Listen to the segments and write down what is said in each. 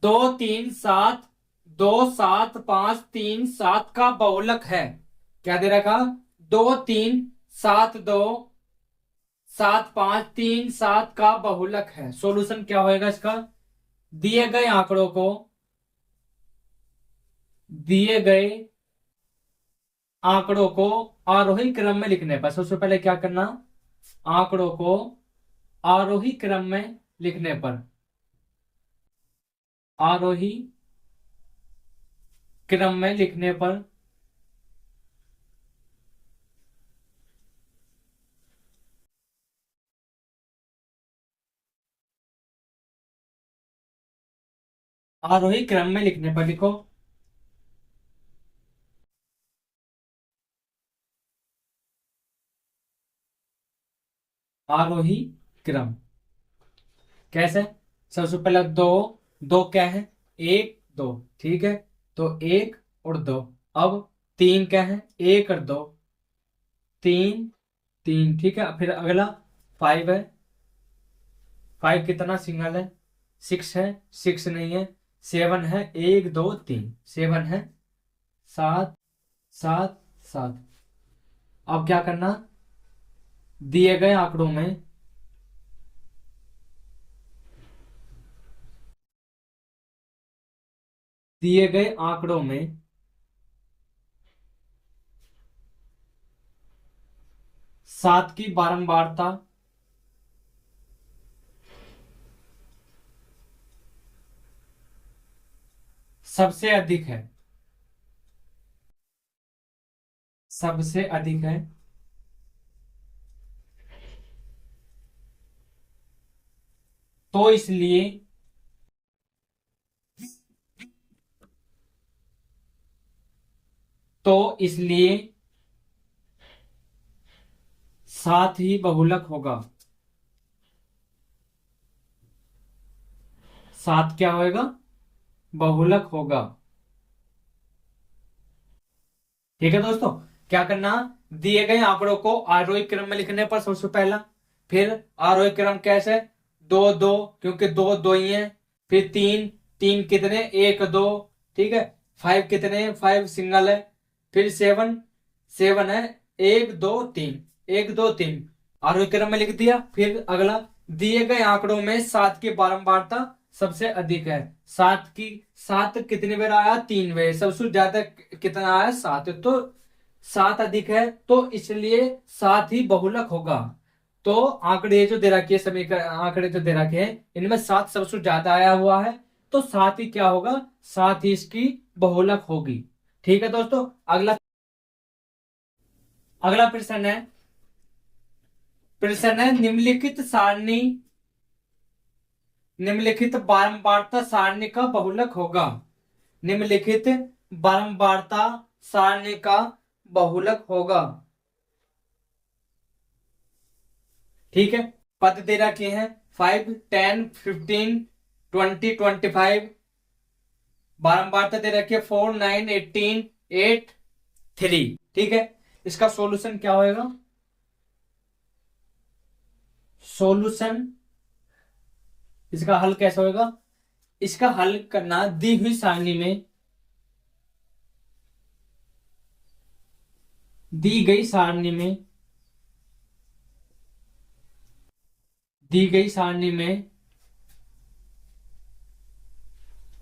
2 3 7 2 7 5 3 7 का बहुलक है। क्या दे रखा? 2 3 7 2 7 5 3 7 का बहुलक है। सॉल्यूशन क्या होएगा इसका? दिए गए आंकड़ों को दिए गए आंकड़ों को आरोही क्रम में लिखने पर सबसे पहले क्या करना? आंकड़ों को आरोही क्रम में लिखने पर आरोही क्रम में लिखने पर आरोही क्रम में लिखने पर लिखो। आरोही क्रम कैसे? सबसे पहले दो, दो क्या है? 1 2, ठीक है। तो 1 और 2। अब 3 क्या है? 1 और 2, 3 3, ठीक है। फिर अगला 5 है। 5 कितना सिंगल है? 6 है। 6 नहीं है। 7 है। 1 2 3, 7 है। 7 7 7। अब क्या करना? दिए गए आंकड़ों में दिए गए आंकड़ों में 7 की बारंबारता सबसे अधिक है। सबसे अधिक है। तो इसलिए तो इसलिए 7 ही बहुलक होगा। 7 क्या होएगा? बहुलक होगा। ठीक है दोस्तों। क्या करना? दिए गए आंकड़ों को आरोही क्रम में लिखने पर सबसे पहला। फिर आरोही क्रम कैसे? 2 2, क्योंकि दो दो ही है। फिर 3 3 कितने? 1 2, ठीक है। 5 कितने? 5 सिंगल है। फिर 7 7 है। 1 2 3, 1 2 3 आरोही क्रम में लिख दिया। फिर अगला, दिए गए आंकड़ों में 7 की बारंबारता सबसे अधिक है। 7 कितनी बार आया? 3 बार। सबसे ज्यादा कितना आया? 7। तो 7 अधिक है, तो इसलिए 7 ही बहुलक होगा। तो आंकड़े जो दे रखे हैं, समीकरण आंकड़े जो दे रखे हैं, इनमें 7 सबसे ज्यादा आया हुआ है। तो 7 ही क्या होगा? 7 ही इसकी बहुलक होगी। ठीक है दोस्तों। अगला अगला प्रश्न है निम्नलिखित बारंबारता सारणी का बहुलक होगा। निम्नलिखित बारंबारता सारणी का बहुलक होगा। ठीक है। पद दे रखे हैं 5 10 15 20 25। बारंबारता दे रखी है 4 9 18 8 3। ठीक है। इसका सॉल्यूशन क्या होएगा? सॉल्यूशन इसका हल कैसा होएगा? इसका हल करना, दी हुई सारणी में दी गई सारणी में दी गई सारणी में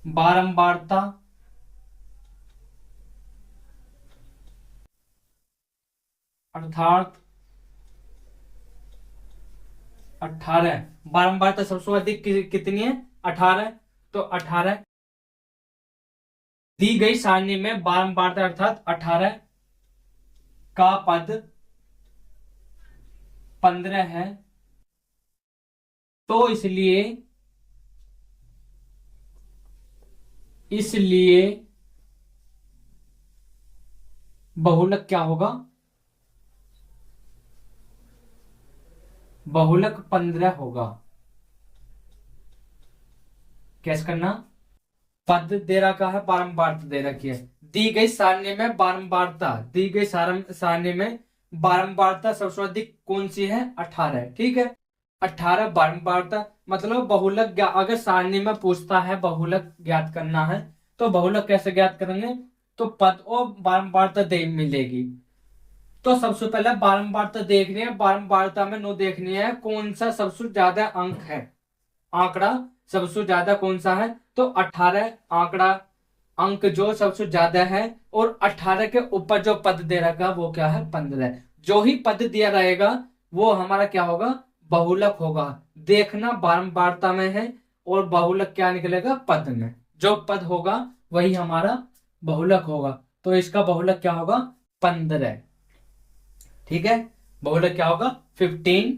बारंबारता अर्थात 18। बारंबारता सबसे अधिक कितनी है? 18। तो 18 दी गई सारणी में बारंबारता अर्थात 18 का पद 15 है। तो इसलिए इसलिए बहुलक क्या होगा? बहुलक 15 होगा। कैसे करना? पद दे रखा है, बारंबारता दे रखी है। दी गई सारणी में बारंबारता सबसे अधिक कौन सी है? 18। ठीक है। 18 बारंबारता, मतलब बहुलक अगर सारणी में पूछता है बहुलक ज्ञात करना है तो बहुलक कैसे ज्ञात करेंगे, तो पद और बारंबारता दे मिलेगी। तो सबसे पहले बारंबारता देखनी है, बारंबारता में नो देखनी है कौन सा सबसे ज्यादा अंक है, आंकड़ा सबसे ज्यादा कौन सा है, तो 18 आंकड़ा अंक जो सबसे ज्यादा है, और 18 के ऊपर जो पद दे रखा वो क्या है, 15। जो ही पद दिया रहेगा वो हमारा क्या होगा, बहुलक होगा। देखना बारंबारता में है और बहुलक क्या निकलेगा, पद में जो पद होगा वही हमारा बहुलक होगा। तो इसका बहुलक क्या होगा, 15। ठीक है, बहुलक क्या होगा, 15।